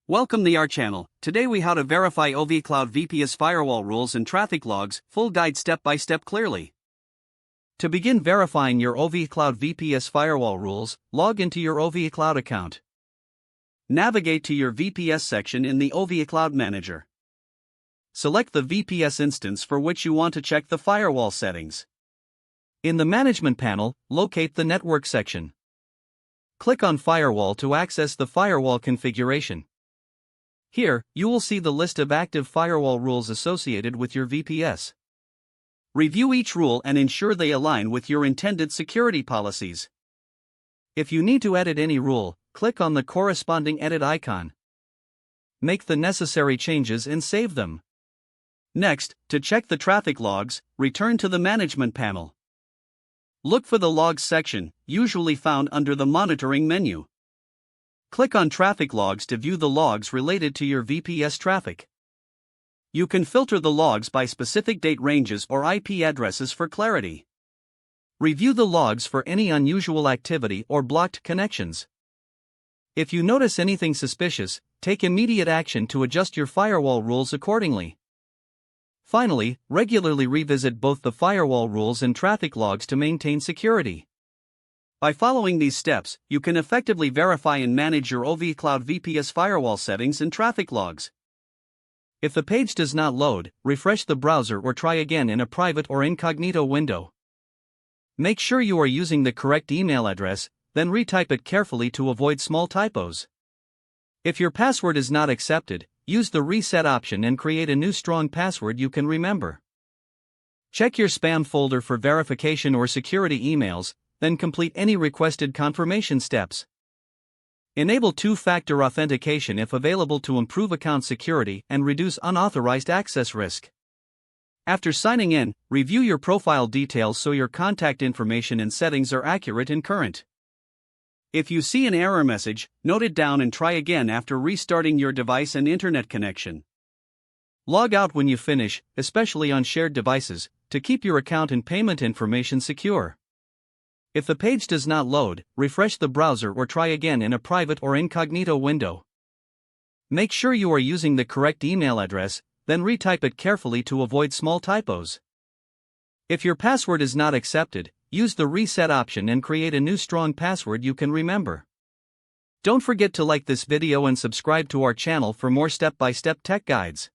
Welcome to our channel. Today we how to verify OVHcloud VPS firewall rules and traffic logs, full guide step by step clearly. To begin verifying your OVHcloud VPS firewall rules, log into your OVHcloud account. Navigate to your VPS section in the OVHcloud Manager. Select the VPS instance for which you want to check the firewall settings. In the Management panel, locate the Network section. Click on Firewall to access the firewall configuration. Here, you will see the list of active firewall rules associated with your VPS. Review each rule and ensure they align with your intended security policies. If you need to edit any rule, click on the corresponding edit icon. Make the necessary changes and save them. Next, to check the traffic logs, return to the Management panel. Look for the Logs section, usually found under the Monitoring menu. Click on Traffic Logs to view the logs related to your VPS traffic. You can filter the logs by specific date ranges or IP addresses for clarity. Review the logs for any unusual activity or blocked connections. If you notice anything suspicious, take immediate action to adjust your firewall rules accordingly. Finally, regularly revisit both the firewall rules and traffic logs to maintain security. By following these steps, you can effectively verify and manage your OVHcloud VPS firewall settings and traffic logs. If the page does not load, refresh the browser or try again in a private or incognito window. Make sure you are using the correct email address, then retype it carefully to avoid small typos. If your password is not accepted, use the reset option and create a new strong password you can remember. Check your spam folder for verification or security emails, then complete any requested confirmation steps. Enable two-factor authentication if available to improve account security and reduce unauthorized access risk. After signing in, review your profile details so your contact information and settings are accurate and current. If you see an error message, note it down and try again after restarting your device and internet connection. Log out when you finish, especially on shared devices, to keep your account and payment information secure. If the page does not load, refresh the browser or try again in a private or incognito window. Make sure you are using the correct email address, then retype it carefully to avoid small typos. If your password is not accepted, use the reset option and create a new strong password you can remember. Don't forget to like this video and subscribe to our channel for more step-by-step tech guides.